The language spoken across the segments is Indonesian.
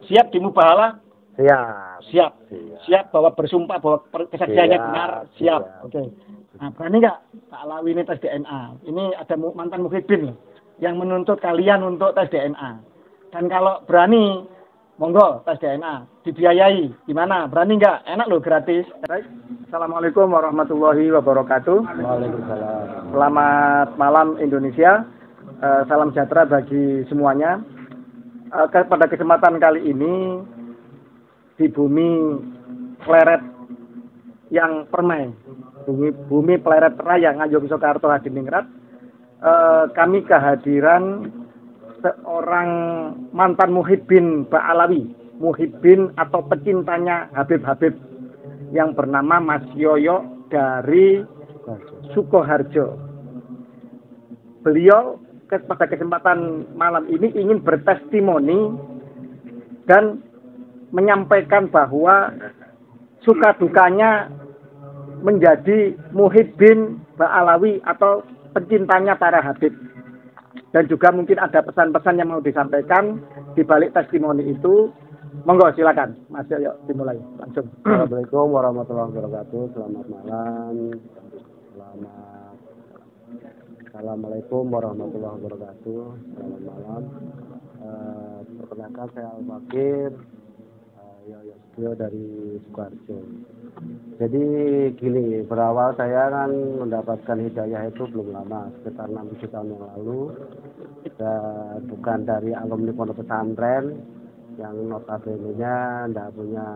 Siap di mubahalah? Siap. Siap. Siap bahwa bersumpah bahwa kesaksiannya benar? Siap. Oke. Nah, berani nggak Pak Alawi ini tes DNA? Ini ada mantan muhibin loh, yang menuntut kalian untuk tes DNA. Dan kalau berani, monggo tes DNA, dibiayai. Gimana? Berani nggak? Enak loh, gratis. Baik. Assalamualaikum warahmatullahi wabarakatuh. Waalaikumsalam. Selamat malam Indonesia. Salam sejahtera bagi semuanya. Pada kesempatan kali ini di bumi Pleret yang permai, bumi Pleret Raya Ngayom Soekarto Hadiningrat, kami kehadiran seorang mantan muhibin Pak Alawi, muhibin atau pecintanya Habib yang bernama Mas Yoyo dari Sukoharjo. Beliau pada kesempatan malam ini ingin bertestimoni dan menyampaikan bahwa suka dukanya menjadi muhibin Mbak Alawi atau pencintanya para Habib. Dan juga mungkin ada pesan-pesan yang mau disampaikan di balik testimoni itu. Monggo silakan, Mas Yoyo, dimulai langsung. Assalamualaikum warahmatullahi wabarakatuh. Selamat malam. Assalamualaikum warahmatullahi wabarakatuh. Selamat malam. Perkenalkan saya Al-Fakir Yoyo dari Sukoharjo. Jadi gini, berawal saya kan mendapatkan hidayah itu belum lama, sekitar 6-7 tahun yang lalu. Dan bukan dari alumni pondok pesantren yang notabene-nya tidak punya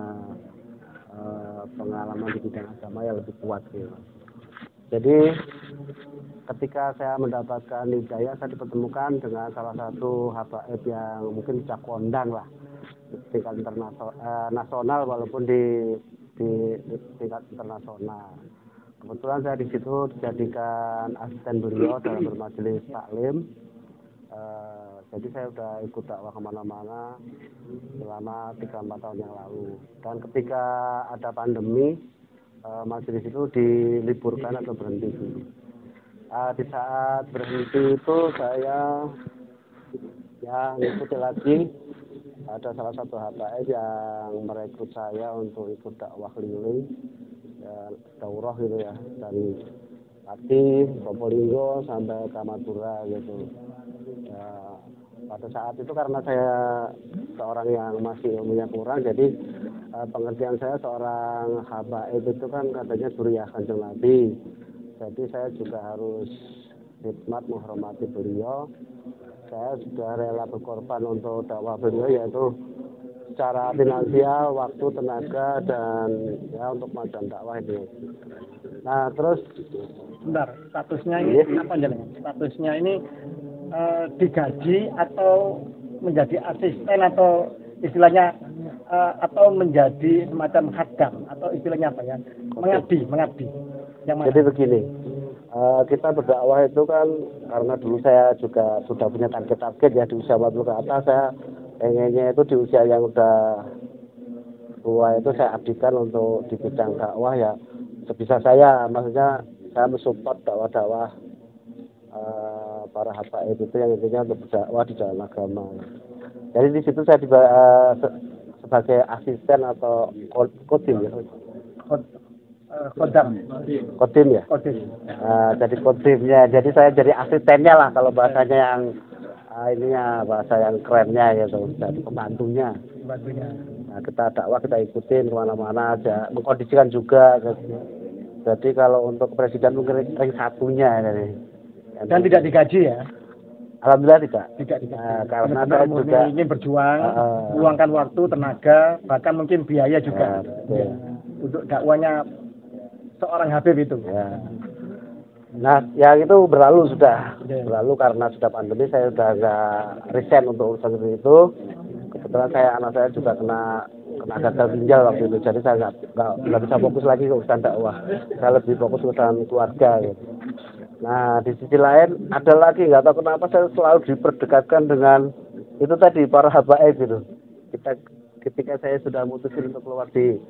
pengalaman di bidang agama yang lebih kuat gitu. Jadi ketika saya mendapatkan hidayah, saya dipertemukan dengan salah satu habaib yang mungkin bisa kondang lah tingkat nasional walaupun di tingkat internasional. Kebetulan saya di situ dijadikan asisten beliau dalam bermajelis taklim. Jadi saya sudah ikut dakwah kemana-mana selama 3-4 tahun yang lalu. Dan ketika ada pandemi, majelis itu diliburkan atau berhenti dulu. Di saat berhenti itu saya ngikuti lagi. Ada salah satu habaib yang merekrut saya untuk ikut dakwah keliling, daurah gitu ya, dari Pati, Probolinggo sampai ke Madura gitu. Ya, pada saat itu karena saya seorang yang masih ilmunya kurang, jadi pengertian saya seorang habaib itu kan katanya Duriyah Kanjeng Nabi. Jadi saya juga harus khidmat menghormati beliau. Saya sudah rela berkorban untuk dakwah beliau, yaitu secara finansial, waktu, tenaga, dan ya untuk macam dakwah ini. Nah terus, bentar, statusnya ini apa jalan? Statusnya ini digaji atau menjadi asisten atau istilahnya atau menjadi semacam khadam atau istilahnya apa ya? Mengabdi. Yang mana? Jadi begini. Kita berdakwah itu kan karena dulu saya juga sudah punya target ya di usia 40 ke atas. Saya pengennya itu di usia yang udah tua itu saya abdikan untuk di bidang dakwah ya sebisa saya, maksudnya saya mensupport dakwah para habaib itu yang intinya untuk berdakwah di jalan agama. Jadi di situ saya sebagai asisten atau kodim ya. Kodim ya. Jadi kodimnya, jadi saya jadi asistennya lah kalau bahasanya yang ininya bahasa yang kerennya gitu, jadi pembantunya. Nah, kita dakwah kita ikutin kemana-mana aja, mengkondisikan juga. Jadi kalau untuk presiden mungkin ring satunya jadi. Dan tidak digaji ya? Alhamdulillah tidak. Karena saya juga ingin berjuang, meluangkan waktu, tenaga, bahkan mungkin biaya juga untuk dakwanya seorang Habib itu. Ya. Nah, yang itu berlalu sudah. Berlalu karena sudah pandemi, saya sudah nggak resign untuk urusan itu. Kebetulan anak saya juga kena gagal ginjal waktu itu. Jadi saya nggak bisa fokus lagi ke urusan dakwah. Saya lebih fokus ke urusan keluarga gitu. Nah, di sisi lain ada lagi, nggak tahu kenapa saya selalu diperdekatkan dengan itu tadi para habaib gitu. Ketika saya sudah mutusin untuk keluar di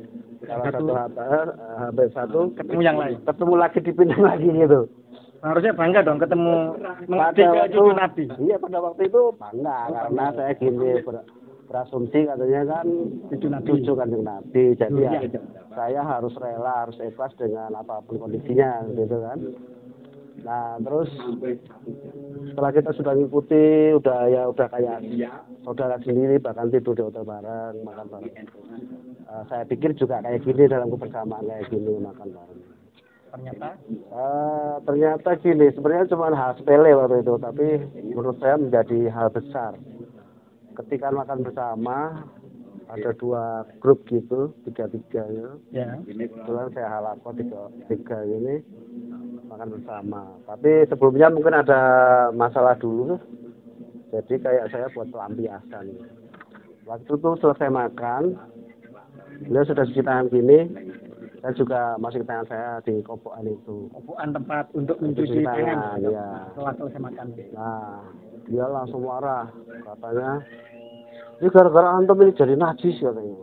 salah satu habaib satu, ketemu yang lain, ketemu lagi di Pinang lagi gitu. Harusnya bangga dong ketemu Nabi. Iya, pada waktu itu bangga karena saya gini berasumsi katanya kan cucu kanjeng Nabi. Jadi ya, saya harus rela, harus ikhlas dengan apapun kondisinya gitu kan. Nah terus setelah kita sudah ngikuti, udah kayak saudara sendiri, bahkan tidur di hotel bareng, makan bareng. Saya pikir juga kayak gini dalam kebersamaan kayak gini makan bareng. Ternyata gini, sebenarnya cuma hal sepele waktu itu, tapi menurut saya menjadi hal besar. Ketika makan bersama, ada 2 grup gitu, 3-3 ya. Kebetulan saya halako 3 ini makan bersama. Tapi sebelumnya mungkin ada masalah dulu, jadi kayak saya buat pelampiasan. Waktu itu selesai makan, beliau sudah cuci tangan gini, saya juga masih tangan saya di kopokan itu. Kopokan tempat untuk mencuci tangan ya. Setelah selesai makan. Nah, dia langsung marah, katanya, ini gara-gara antum ini jadi najis katanya.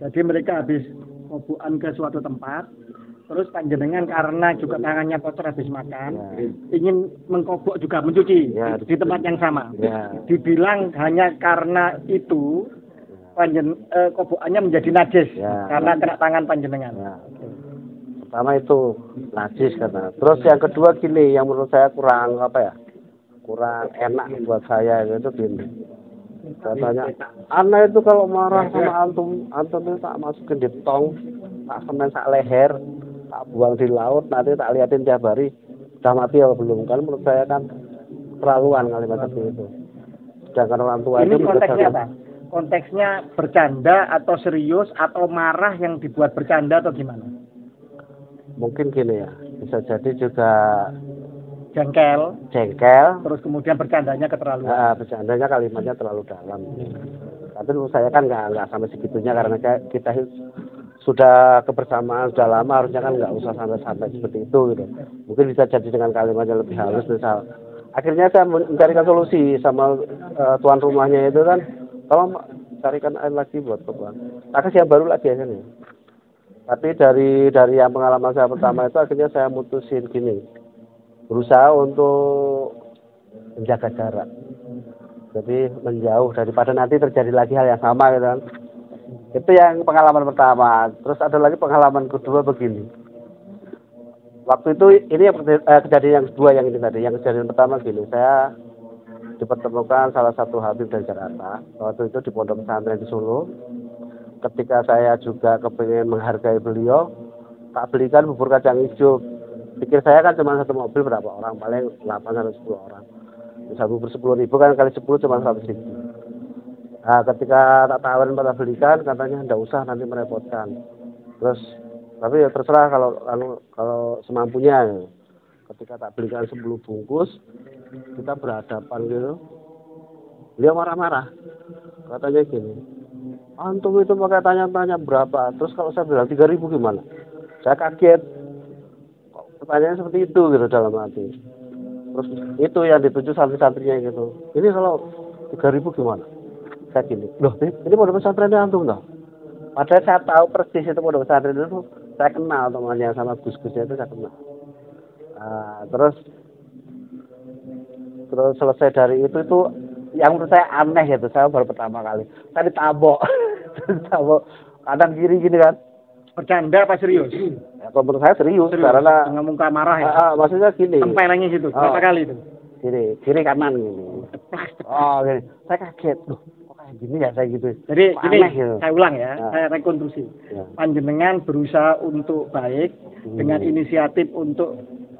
Jadi mereka habis kopokan ke suatu tempat, terus panjenengan karena juga tangannya kotor habis makan, ingin mengkobok juga mencuci di tempat yang sama. Dibilang hanya karena itu kobokannya menjadi najis karena kena tangan panjenengan. Pertama itu najis kata. Terus yang kedua gini, yang menurut saya kurang enak buat saya itu gini. Katanya, anak itu kalau marah sama antum itu tak masukin di tong, tak semen sak leher, tak buang di laut, nanti tak liatin tiap hari sudah mati atau belum. Kan menurut saya kan terlaluan kalimat seperti itu. Sedangkan orang tua ini itu konteksnya apa? Konteksnya bercanda atau serius atau marah yang dibuat bercanda atau gimana? Mungkin gini ya, bisa jadi juga jengkel, terus kemudian bercandanya keterlaluan. Bercandanya kalimatnya terlalu dalam. Tapi menurut saya kan nggak sampai segitunya, karena kita sudah kebersamaan sudah lama, harusnya kan nggak usah sampai seperti itu gitu. Mungkin bisa jadi dengan kalimatnya lebih halus misal. Akhirnya saya mencarikan solusi sama tuan rumahnya itu kan, tolong carikan air lagi buat korban. Tak kasih yang baru lagi aja nih. Tapi dari yang pengalaman saya pertama itu akhirnya saya mutusin gini, berusaha untuk menjaga jarak. Jadi menjauh daripada nanti terjadi lagi hal yang sama gitu kan. Itu yang pengalaman pertama. Terus ada lagi pengalaman kedua begini. Waktu itu ini yang kejadian yang kedua yang ini tadi. Yang kejadian pertama gini, saya dipertemukan salah satu habib dari Jakarta. Waktu itu di pondok pesantren di Solo. Ketika saya juga kepingin menghargai beliau, tak belikan bubur kacang hijau. Pikir saya kan cuma satu mobil berapa orang, paling 8-10 orang. Bisa bubur 10.000 kan kali 10 cuma 100.000. Nah, ketika tak tawarin pada belikan, katanya enggak usah nanti merepotkan. Terus tapi ya terserah kalau semampunya. Ketika tak belikan 10 bungkus, kita berhadapan gitu. Beliau marah-marah. Katanya gini, antum itu pakai tanya-tanya berapa? Terus kalau saya bilang 3.000 gimana? Saya kaget. Kok pertanyaannya seperti itu gitu dalam hati. Terus itu yang dituju santri-santrinya gitu. Ini kalau 3.000 gimana? Saya gini, loh ini pondok pesantrennya antum toh? Padahal saya tahu persis itu pondok pesantren itu, saya kenal temannya sama gus-gusnya itu saya kenal. Terus selesai dari itu yang menurut saya aneh gitu, saya baru pertama kali. Tadi tabok kanan kiri gini kan. Bercanda apa serius? Ya, kalau menurut saya serius. Karena dengan muka marah ya. Maksudnya gini. Tempelengnya situ. Berapa kali itu? Kiri kanan gini. Oh gini. Saya kaget. Loh, kok kayak gini ya saya gitu. Jadi gini, gitu. saya ulang ya. Saya rekonstruksi. Panjenengan berusaha untuk baik dengan inisiatif untuk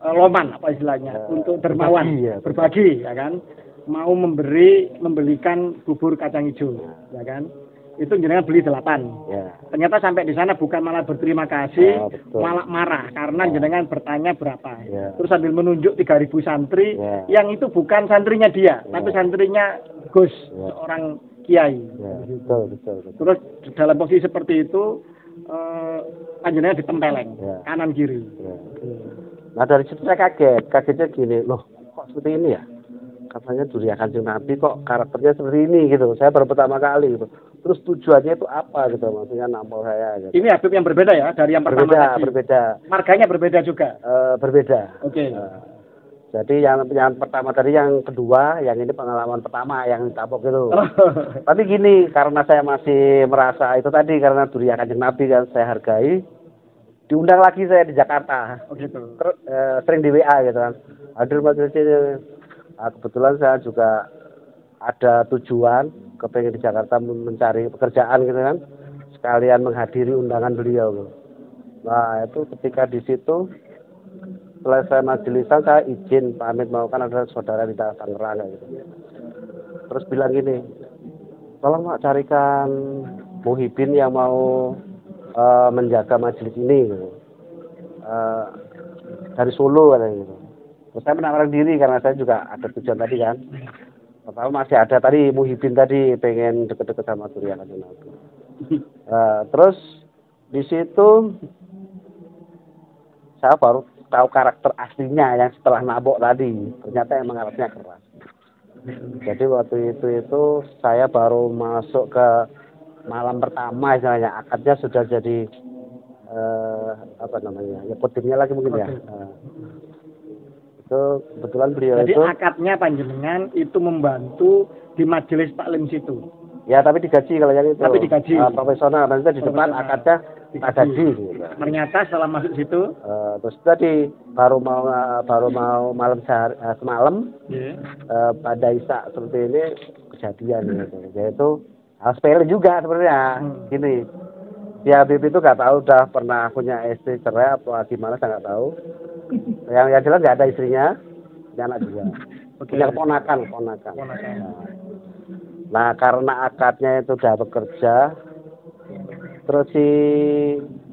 loman apa istilahnya, untuk dermawan, berbagi ya kan. Mau membelikan bubur kacang hijau ya kan. Itu jenengan beli 8. Ternyata sampai di sana bukan malah berterima kasih, malah marah karena jenengan bertanya berapa. Terus sambil menunjuk 3.000 santri yang itu bukan santrinya dia, tapi santrinya Gus, seorang kiai. Betul. Terus dalam posisi seperti itu panjenengan ditempeleng kanan kiri. Nah dari situ saya kagetnya gini, loh kok seperti ini ya? Katanya durian Kanjeng Nabi kok karakternya seperti ini gitu. Saya baru pertama kali gitu. Terus tujuannya itu apa gitu, maksudnya nampol saya gitu. Ini Habib yang berbeda ya dari yang pertama tadi. Berbeda. Marganya berbeda juga. Berbeda. Oke. Jadi yang pertama tadi, yang kedua, yang ini pengalaman pertama yang tapok itu. Tapi gini, karena saya masih merasa itu tadi, karena durian Kanjeng Nabi kan saya hargai, diundang lagi saya di Jakarta. Oh gitu. Sering di WA gitu kan. Hadir majelis ini. Nah, kebetulan saya juga ada tujuan kepengen di Jakarta mencari pekerjaan gitu kan. Sekalian menghadiri undangan beliau. Nah, itu ketika di situ selesai majelisan saya izin pamit mau, kan ada saudara di Tangerang gitu. Terus bilang gini, tolong Mak carikan Muhibin yang mau menjaga majelis ini gitu. Dari Solo katanya gitu. Terus saya menawarkan diri karena saya juga ada tujuan tadi kan. Pertama masih ada tadi Muhibin tadi pengen deket-deket sama Durian Kanjeng Nabi. Terus di situ saya baru tahu karakter aslinya yang setelah nabok tadi, ternyata emang alatnya keras. Jadi waktu itu saya baru masuk ke malam pertama, istilahnya akadnya sudah jadi apa namanya, ya putingnya lagi mungkin ya. Itu kebetulan beliau jadi itu. Jadi akadnya panjenengan itu membantu di majelis taklim situ. Ya tapi digaji kalau yang itu. Tapi digaji. Profesional, nanti di depan akadnya digaji. Gitu. Ternyata setelah masuk situ. Terus tadi baru mau malam semalam pada Isa seperti ini kejadian gitu. Yaitu hal sepele juga sebenarnya. Gini, si Habib itu nggak tahu udah pernah punya istri cerai atau gimana, saya nggak tahu. Yang jelas nggak ada istrinya, punya anak juga. Punya keponakan. Nah karena akadnya itu udah bekerja, terus si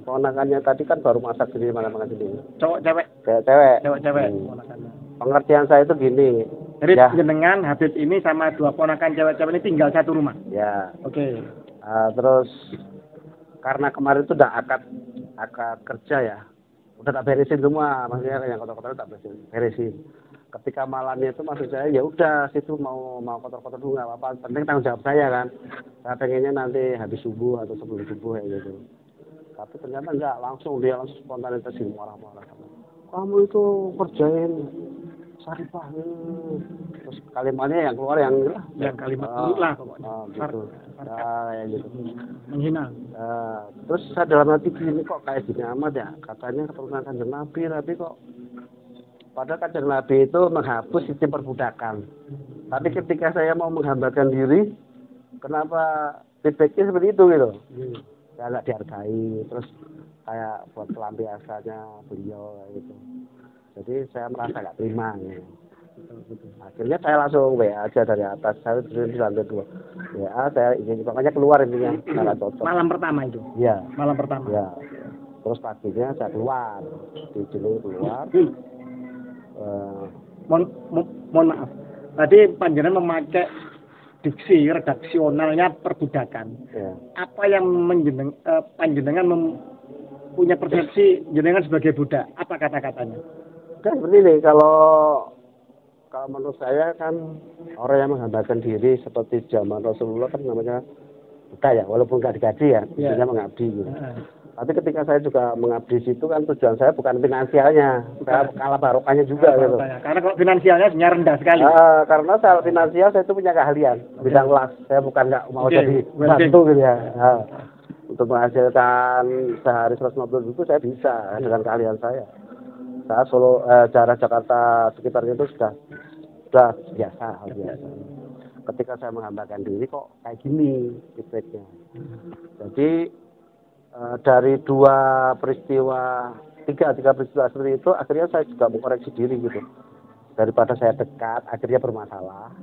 ponakannya tadi kan baru masak sendiri, makan sendiri. Cowok cewek? Cewek. Pengertian saya itu gini. Jadi jenengan Habib ini sama dua ponakan cewek-cewek ini tinggal satu rumah? Ya. Oke. Terus karena kemarin itu udah akad kerja ya, udah tak beresin semua, maksudnya yang kotor-kotor tak beresin. Ketika malamnya itu maksud saya ya udah situ mau kotor-kotor dulu nggak apa-apa, penting tanggung jawab saya kan. Saya pengennya nanti habis subuh atau sebelum subuh kayak gitu. Tapi ternyata enggak, dia langsung spontanitas sih, marah-marah. Kamu itu kerjain Sarifah. Terus kalimatnya yang keluar yang kalimat buruk lah pokoknya. Gitu. Kayak gitu. Menghina. Terus saya dalam hati gini, kok kayak gini amat ya, katanya keturunan Kanjeng Nabi, tapi kok padahal Kanjeng Nabi itu menghapus sistem perbudakan. Tapi ketika saya mau menghambakan diri, kenapa feedbacknya seperti itu gitu? Saya nggak dihargai, terus kayak buat pelampiasannya beliau kayak gitu. Jadi saya merasa nggak terima. Gitu. Akhirnya saya langsung WA aja dari atas, saya di lantai 2. WA saya ingin, makanya keluar intinya, nggak cocok. Malam pertama itu? Iya. Malam pertama? Iya. Terus paginya saya keluar, di sini keluar. Mohon maaf, tadi panjenengan memakai diksi redaksionalnya perbudakan. Ya. Apa yang panjenengan punya persepsi jenengan sebagai budak? Apa kata-katanya? Kan seperti ini, kalau menurut saya kan orang yang menghambakan diri seperti zaman Rasulullah kan namanya budak ya, walaupun nggak digaji ya, intinya mengabdi gitu. Tapi ketika saya juga mengabdi situ kan tujuan saya bukan finansialnya, saya kalah barokahnya juga gitu. Karena kalau finansialnya sebenarnya rendah sekali. Karena saya finansial saya itu punya keahlian bidang las, saya bukan nggak mau jadi bantu gitu ya. Untuk menghasilkan sehari 150.000 saya bisa dengan keahlian saya. Saya Solo, daerah Jakarta sekitarnya itu sudah biasa. Ketika saya menghambakan diri kok kayak gini feedbacknya. Jadi dari tiga peristiwa seperti itu, akhirnya saya juga mengoreksi diri gitu. Daripada saya dekat, akhirnya bermasalah.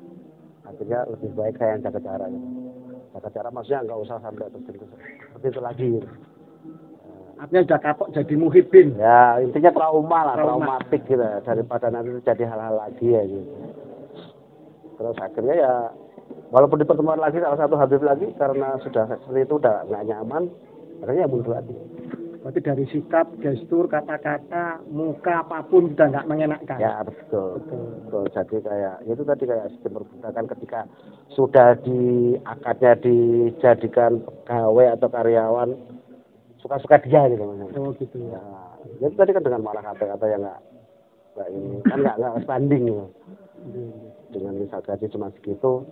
Akhirnya lebih baik saya yang jaga jarak. Gitu. Jaga jarak maksudnya nggak usah sampai seperti itu lagi. Gitu. Artinya sudah kapok jadi muhibin. Ya intinya traumatik gitu. Daripada nanti terjadi hal-hal lagi ya gitu. Terus akhirnya ya, walaupun di pertemuan lagi salah satu Habib lagi, karena sudah seperti itu udah nggak nyaman, akhirnya mundur lagi. Berarti dari sikap, gestur, kata-kata, muka apapun sudah nggak mengenakkan. Ya betul. Jadi kayak itu tadi kayak sistem perbudakan ketika sudah akadnya dijadikan pegawai atau karyawan, suka-suka dia gitu. Oh gitu. Ya, itu tadi kan dengan malah kata-kata yang Nggak ini kan nggak sebanding ya. Dengan misal gaji cuma segitu,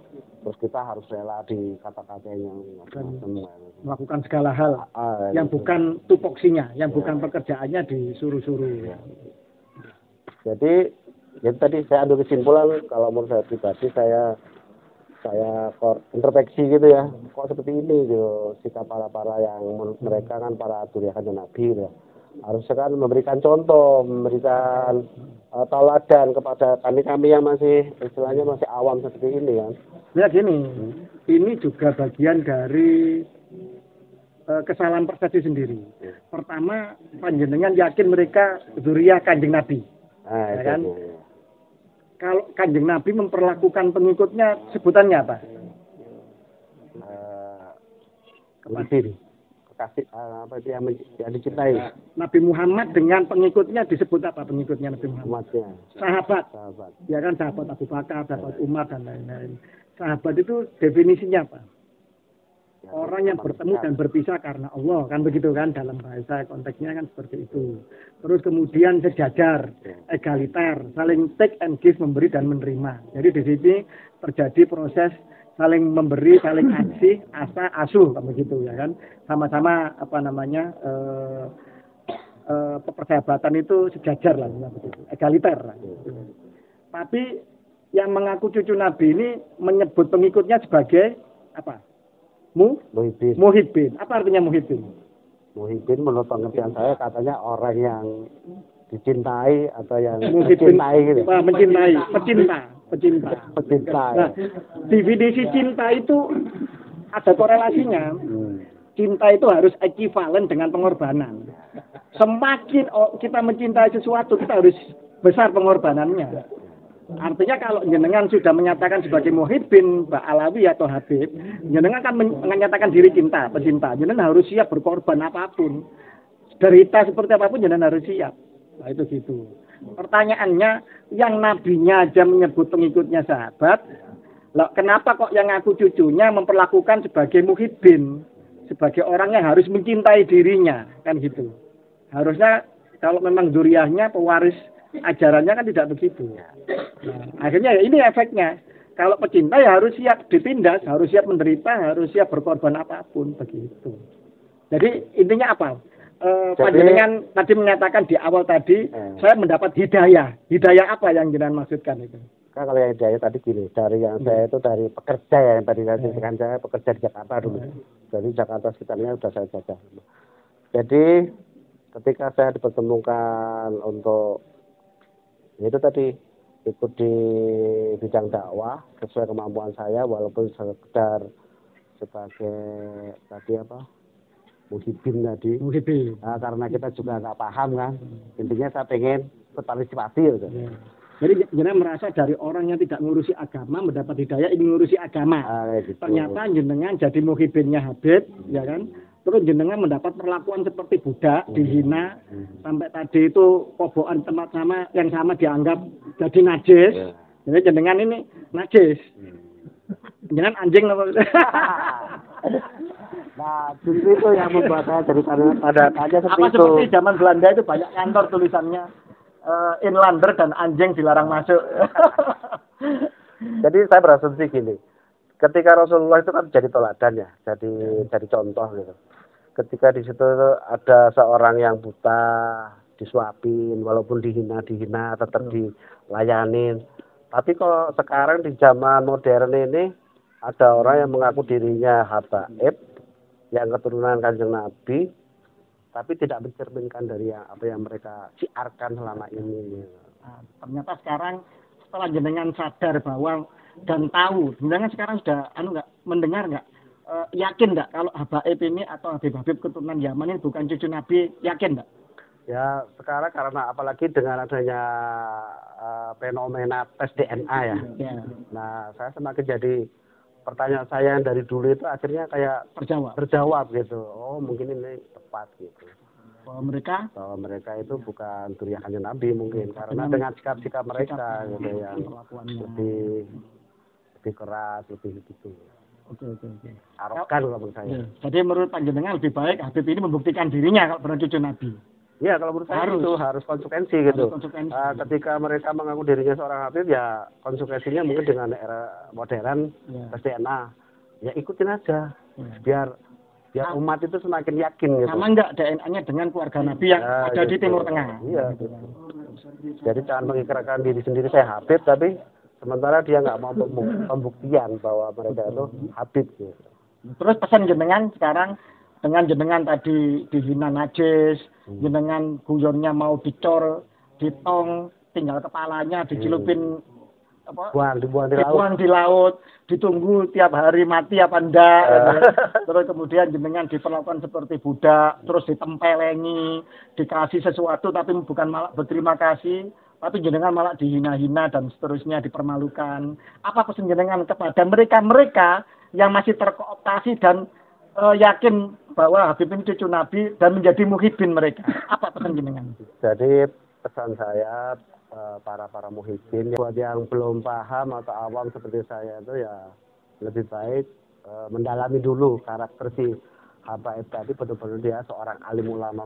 terus kita harus rela di kata-katain yang macam-macam. Melakukan segala hal yang gitu. bukan tupoksinya, yang bukan pekerjaannya disuruh-suruh. Ya. Jadi tadi saya ambil kesimpulan kalau menurut saya pribadi saya introspeksi gitu ya, kok seperti ini gitu sikap para yang menurut mereka kan para duriakan Nabi gitu. Harusnya kan memberikan contoh, memberikan tauladan kepada kami yang masih istilahnya masih awam seperti ini kan. Ya gini, ini juga bagian dari kesalahan persepsi sendiri. Pertama, panjenengan yakin mereka zuriyah Kanjeng Nabi. Ya kan? Kalau Kanjeng Nabi memperlakukan pengikutnya sebutannya apa? Kasih apa itu yang dicintai. Nabi Muhammad dengan pengikutnya disebut apa pengikutnya Nabi Muhammad? Sahabat. Ya kan, sahabat Abu Bakar, sahabat Umar dan lain-lain. Sahabat itu definisinya apa? Ya, orang yang bertemu dan berpisah karena Allah, kan begitu kan, dalam bahasa konteksnya kan seperti itu. Terus kemudian sejajar, egaliter, saling take and give, memberi dan menerima. Jadi di sini terjadi proses saling memberi, saling kasih, asuh, begitu ya kan. Sama-sama apa namanya persahabatan itu sejajar lah, begitu, egaliter lah. Tapi yang mengaku cucu Nabi ini menyebut pengikutnya sebagai apa? Muhibbin. Apa artinya muhibbin? Muhibbin menurut pengertian saya katanya orang yang dicintai atau yang mencintai gitu. Pecinta. Nah, definisi cinta itu ada korelasinya. Cinta itu harus ekivalen dengan pengorbanan. Semakin kita mencintai sesuatu, kita harus besar pengorbanannya. Artinya kalau jenengan sudah menyatakan sebagai muhibbin, Mbak Alawi atau Habib, jenengan akan menyatakan diri pecinta. Jenengan harus siap berkorban apapun. Derita seperti apapun jenengan harus siap. Nah itu gitu. Pertanyaannya, yang nabinya aja menyebut pengikutnya sahabat, loh, kenapa kok yang aku cucunya memperlakukan sebagai muhibbin, sebagai orang yang harus mencintai dirinya, kan gitu. Harusnya kalau memang zuriyahnya pewaris ajarannya kan tidak begitu. Nah, akhirnya ya ini efeknya. Kalau pecinta ya harus siap ditindas, harus siap menderita, harus siap berkorban apapun begitu. Jadi intinya apa? Panjenengan tadi menyatakan di awal tadi saya mendapat hidayah. Hidayah apa yang jenengan maksudkan itu? Kan kalau yang hidayah tadi gini, dari yang saya itu dari pekerja ya, yang tadi saya pekerja di Jakarta dulu. Jadi Jakarta sekitarnya sudah saya jaga. Jadi ketika saya dipertemukan untuk itu tadi ikut di bidang dakwah sesuai kemampuan saya, walaupun sekedar sebagai tadi apa muhibbin tadi. Nah, karena kita juga nggak paham kan, intinya saya pengen berpartisipasi gitu. Ya. Jadi jenengan merasa dari orang yang tidak ngurusi agama mendapat hidayah, ingin ngurusi agama. Gitu. Ternyata jenengan jadi muhibbinnya Habib, ya kan? Terus jenengan mendapat perlakuan seperti budak, dihina, sampai tadi itu kobokan tempat yang sama dianggap jadi najis. Jadi jenengan ini najis. Jenengan anjing apa? Nah, justru itu yang membuat saya jadi pada tanya seperti itu. Seperti zaman Belanda itu banyak kantor tulisannya inlander dan anjing dilarang masuk. Jadi saya berasumsi gini, ketika Rasulullah itu kan jadi teladan ya, jadi contoh gitu. Ketika di situ ada seorang yang buta disuapin, walaupun dihina tetap dilayanin. Tapi kalau sekarang di zaman modern ini ada orang yang mengaku dirinya habaib, yang keturunan Kanjeng Nabi, tapi tidak mencerminkan dari apa yang mereka siarkan selama ini. Nah, ternyata sekarang setelah jenengan sadar bahwa dan tahu, jenengan sekarang sudah mendengar nggak, yakin nggak kalau habaib ini atau Habib keturunan Yaman ini bukan cucu Nabi, yakin nggak? Ya sekarang karena apalagi dengan adanya fenomena tes DNA ya. Nah saya semakin jadi pertanyaan saya yang dari dulu itu akhirnya kayak terjawab gitu. Oh mungkin ini tepat gitu. Bahwa mereka itu bukan durian Kanjeng Nabi mungkin karena dengan sikap mereka gitu yang lebih keras, lebih gitu. Oke. Arogan kalau menurut saya. Jadi menurut panjenengan lebih baik Habib ini membuktikan dirinya kalau benar cucu Nabi. Ya, kalau menurut saya itu harus konsekuensi gitu. Konsekuensi. Ketika mereka mengaku dirinya seorang Habib, ya konsekuensinya mungkin dengan era modern, tes DNA, ya ikutin aja, biar umat itu semakin yakin gitu. Sama enggak DNA-nya dengan keluarga Nabi yang ada di Timur Tengah? Iya. Gitu. Jadi jangan mengikrarkan diri sendiri saya Habib, tapi sementara dia nggak mau pembuktian bahwa mereka itu Habib gitu. Terus pesan jenengan sekarang dengan jenengan tadi dihina najis, jenengan guyonnya mau dicor, ditong, tinggal kepalanya dicelupin dibuang di laut, ditunggu tiap hari mati apa enggak, terus kemudian jenengan diperlakukan seperti budak, terus ditempelengi, dikasih sesuatu tapi bukan malah berterima kasih, tapi jenengan malah dihina-hina dan seterusnya, dipermalukan. Apa pesan jenengan kepada mereka yang masih terkooptasi dan yakin bahwa Habib ini cucu Nabi dan menjadi muhibin mereka? Apa pesan jenengan? Jadi pesan saya para muhibin buat yang belum paham atau awam seperti saya itu ya lebih baik mendalami dulu karakter si Habaib tadi, betul-betul dia seorang alim ulama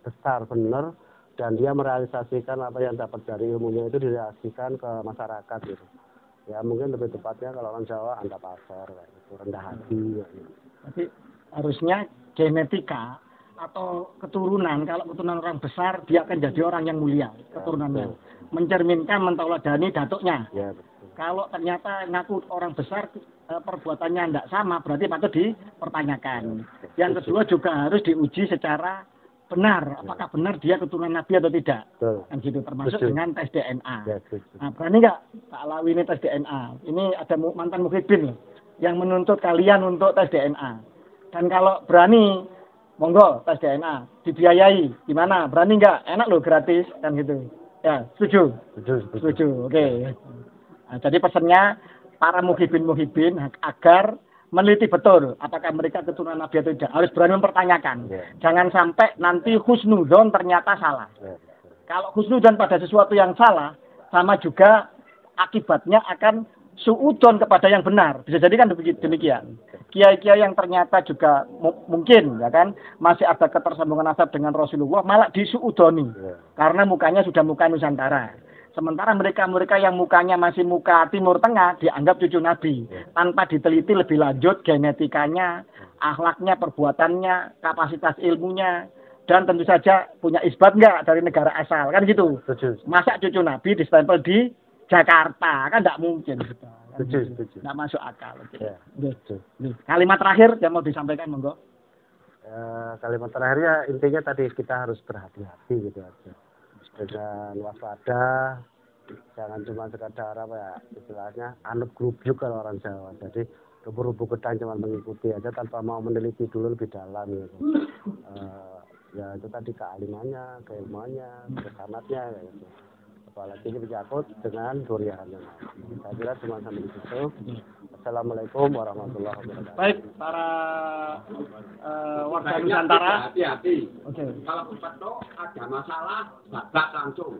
besar benar, dan dia merealisasikan apa yang dapat dari ilmunya itu direalisasikan ke masyarakat gitu. Ya mungkin lebih tepatnya kalau orang Jawa anda pasar kayak gitu, rendah hati gitu. Tapi harusnya genetika atau keturunan, kalau keturunan orang besar dia akan jadi orang yang mulia keturunannya, mencerminkan mentauladani datuknya. Ya, kalau ternyata ngaku orang besar perbuatannya tidak sama, berarti patut dipertanyakan. Yang kedua juga harus diuji secara benar, apakah benar dia keturunan Nabi atau tidak. Kan gitu, termasuk dengan tes DNA. Nah, berani nggak Pak Alawi ini tes DNA? Ini ada mantan muhibin yang menuntut kalian untuk tes DNA. Dan kalau berani, monggo tes DNA, dibiayai, gimana? Berani nggak? Enak loh, gratis, kan gitu. Ya, setuju? Setuju, oke. Nah, jadi pesannya para muhibin agar meneliti betul apakah mereka keturunan Nabi atau tidak. Harus berani mempertanyakan. Jangan sampai nanti husnudzon ternyata salah. Kalau husnudzon pada sesuatu yang salah, sama juga akibatnya akan suudzon kepada yang benar. Bisa jadi kan demikian. Kiai-kiai yang ternyata juga mungkin ya kan masih ada ketersambungan nasab dengan Rasulullah malah disuudzoni karena mukanya sudah muka Nusantara. Sementara mereka yang mukanya masih muka Timur Tengah dianggap cucu Nabi tanpa diteliti lebih lanjut genetikanya, akhlaknya, perbuatannya, kapasitas ilmunya, dan tentu saja punya isbat enggak dari negara asal kan gitu. Masa cucu Nabi distempel di Jakarta kan tidak mungkin. Tidak masuk akal. Kalimat terakhir yang mau disampaikan monggo. Kalimat terakhirnya intinya tadi kita harus berhati-hati gitu aja. Dengan waspada, jangan cuma sekadar apa ya istilahnya anut grubyuk kalau orang Jawa. Jadi rubuh-rubuh gedang cuma mengikuti aja tanpa mau meneliti dulu lebih dalam gitu. Ya itu tadi kealimannya, keilmuannya, kesanatnya kayak gitu. Apalagi ini menyangkut dengan duriannya. Saya kira cuma sampai di situ. Assalamualaikum warahmatullahi wabarakatuh. Baik, para warga Nusantara. Hati-hati. Oke. Kalau pedo ada masalah, babak langsung.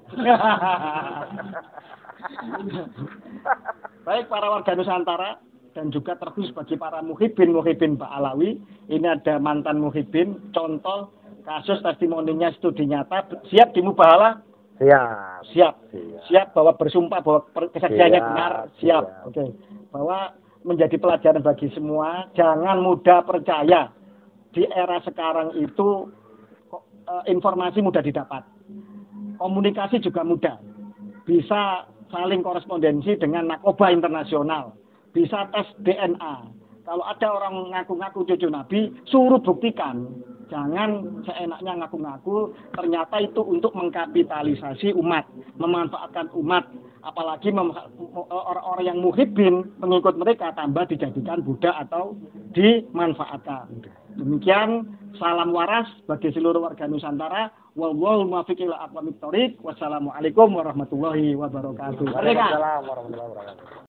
Baik, para warga Nusantara dan juga terkhusus bagi para muhibin Pak Alawi. Ini ada mantan muhibin, contoh kasus testimoninya studi nyata, siap dimubahalah. Siap bahwa bersumpah bahwa kesaksiannya benar, siap. Oke. Bahwa menjadi pelajaran bagi semua, jangan mudah percaya. Di era sekarang itu informasi mudah didapat. Komunikasi juga mudah. Bisa saling korespondensi dengan narkoba internasional. Bisa tes DNA. Kalau ada orang ngaku-ngaku cucu Nabi, suruh buktikan. Jangan seenaknya ngaku-ngaku, ternyata itu untuk mengkapitalisasi umat, memanfaatkan umat. Apalagi orang-orang yang muhibin, pengikut mereka tambah dijadikan budak atau dimanfaatkan. Demikian, salam waras bagi seluruh warga Nusantara. Wallahul muwaffiq ila aqwamit thoriq. Wassalamualaikum warahmatullahi wabarakatuh. Waalaikumsalam warahmatullahi wabarakatuh.